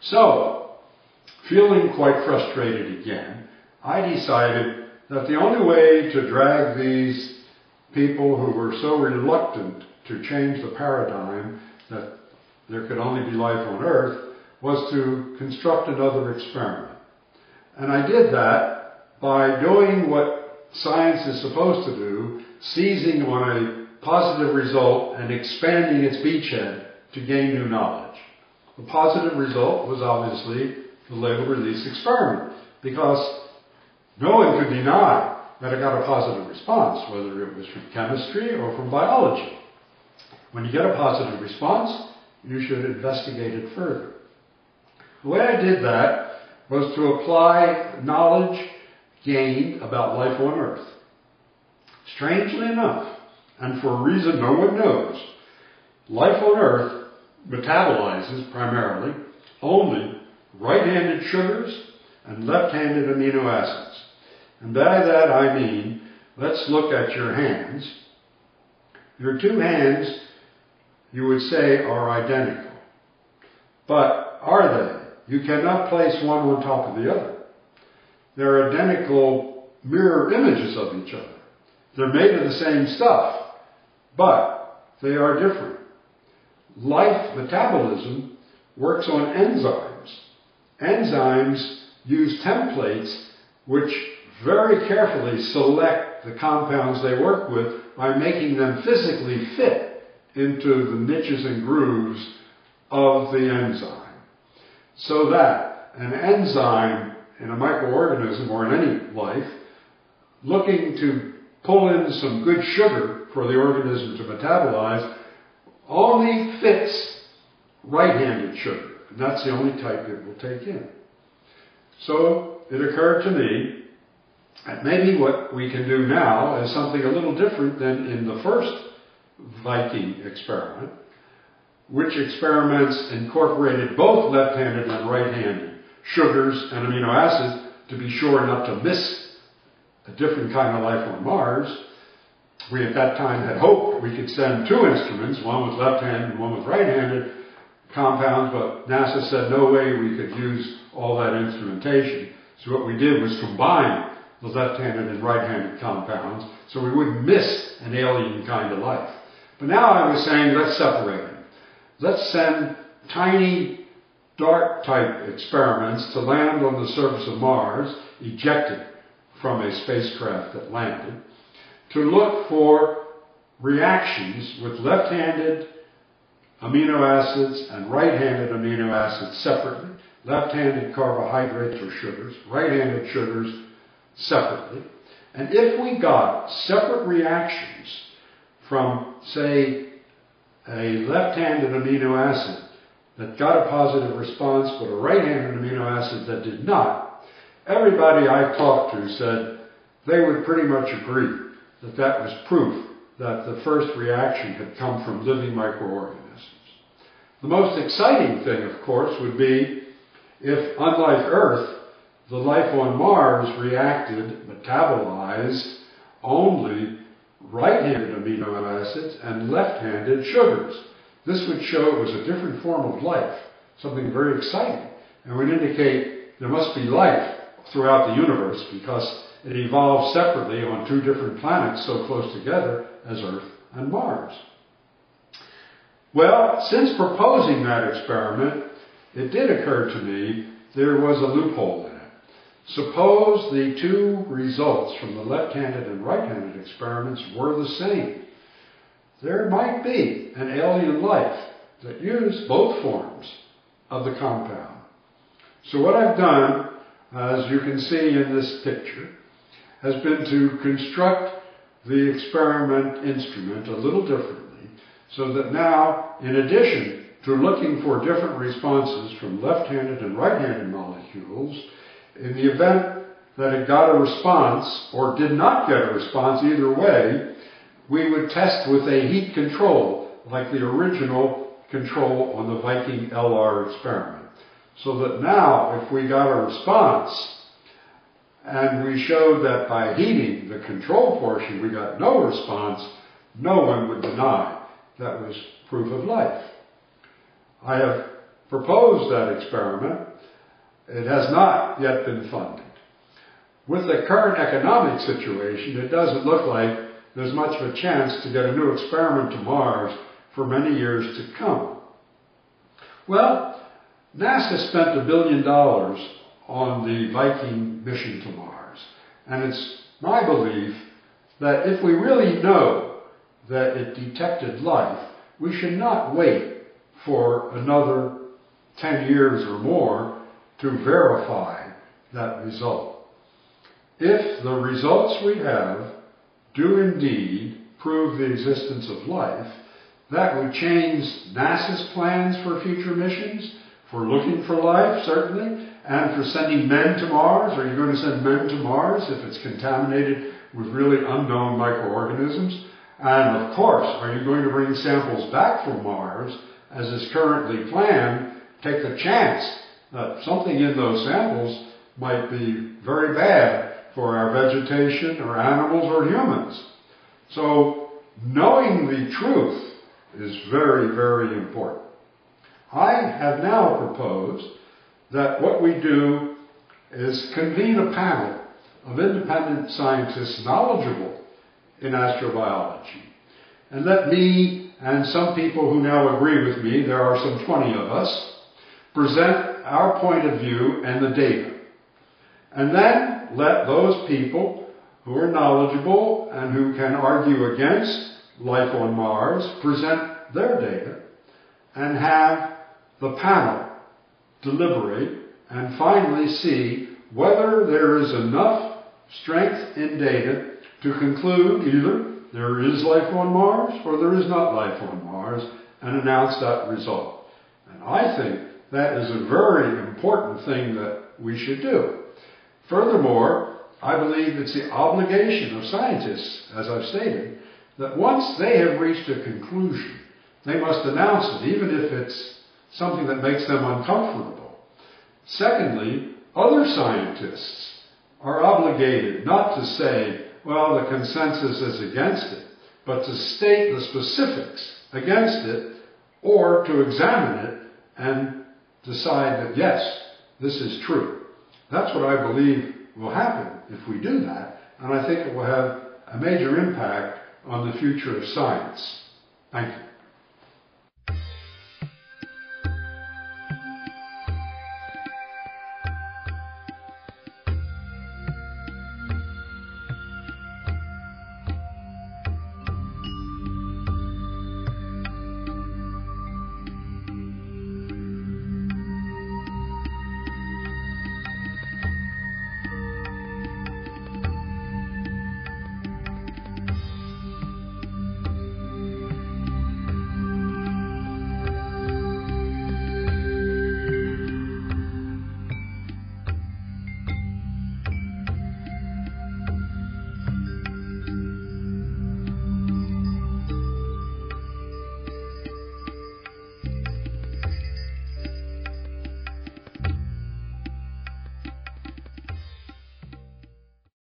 So, feeling quite frustrated again, I decided that the only way to drag these people who were so reluctant to change the paradigm that there could only be life on Earth was to construct another experiment. And I did that by doing what science is supposed to do, seizing on a positive result and expanding its beachhead to gain new knowledge. The positive result was obviously the label release experiment, because no one could deny that it got a positive response, whether it was from chemistry or from biology. When you get a positive response, you should investigate it further. The way I did that was to apply knowledge gained about life on Earth. Strangely enough, and for a reason no one knows, life on Earth metabolizes primarily only right-handed sugars and left-handed amino acids. And by that I mean, let's look at your hands. Your two hands, you would say, are identical. But are they? You cannot place one on top of the other. They're identical mirror images of each other. They're made of the same stuff, but they are different. Life metabolism works on enzymes. Enzymes use templates which very carefully select the compounds they work with by making them physically fit into the niches and grooves of the enzyme. So that an enzyme in a microorganism or in any life looking to pull in some good sugar for the organism to metabolize only fits right-handed sugar. And that's the only type it will take in. So it occurred to me that maybe what we can do now is something a little different than in the first Viking experiment, which experiments incorporated both left-handed and right-handed sugars and amino acids to be sure not to miss a different kind of life on Mars. We at that time had hoped we could send two instruments, one with left-handed and one with right-handed compounds, but NASA said no way we could use all that instrumentation. So what we did was combine the left-handed and right-handed compounds so we wouldn't miss an alien kind of life. But now I was saying, let's separate them. Let's send tiny dart-type experiments to land on the surface of Mars, ejected from a spacecraft that landed, to look for reactions with left-handed amino acids and right-handed amino acids separately, left-handed carbohydrates or sugars, right-handed sugars separately. And if we got separate reactions from, say, a left-handed amino acid that got a positive response, but a right-handed amino acid that did not, everybody I talked to said they would pretty much agree that that was proof that the first reaction had come from living microorganisms. The most exciting thing, of course, would be if, unlike Earth, the life on Mars reacted, metabolized, only right-handed amino acids and left-handed sugars. This would show it was a different form of life, something very exciting, and would indicate there must be life throughout the universe because it evolved separately on two different planets so close together as Earth and Mars. Well, since proposing that experiment, it did occur to me there was a loophole in it. Suppose the two results from the left-handed and right-handed experiments were the same. There might be an alien life that used both forms of the compound. So what I've done, as you can see in this picture, has been to construct the experiment instrument a little differently, so that now, in addition to looking for different responses from left-handed and right-handed molecules, in the event that it got a response or did not get a response either way, we would test with a heat control, like the original control on the Viking LR experiment. So that now, if we got a response, and we showed that by heating the control portion we got no response, no one would deny that was proof of life. I have proposed that experiment. It has not yet been funded. With the current economic situation, it doesn't look like there's much of a chance to get a new experiment to Mars for many years to come. Well, NASA spent $1 billion on the Viking mission to Mars. And it's my belief that if we really know that it detected life, we should not wait for another 10 years or more to verify that result. If the results we have do indeed prove the existence of life, that would change NASA's plans for future missions, for looking for life, certainly, and for sending men to Mars. Are you going to send men to Mars if it's contaminated with really unknown microorganisms? And of course, are you going to bring samples back from Mars, as is currently planned, take the chance that something in those samples might be very bad for our vegetation or animals or humans? So, knowing the truth is very, very important. I have now proposed that what we do is convene a panel of independent scientists knowledgeable in astrobiology. And let me, and some people who now agree with me, there are some 20 of us, present our point of view and the data. And then let those people who are knowledgeable and who can argue against life on Mars present their data, and have the panel deliberate and finally see whether there is enough strength in data to conclude either there is life on Mars or there is not life on Mars, and announce that result. And I think that is a very important thing that we should do. Furthermore, I believe it's the obligation of scientists, as I've stated, that once they have reached a conclusion, they must announce it, even if it's something that makes them uncomfortable. Secondly, other scientists are obligated not to say, well, the consensus is against it, but to state the specifics against it, or to examine it and decide that, yes, this is true. That's what I believe will happen if we do that, and I think it will have a major impact on the future of science. Thank you.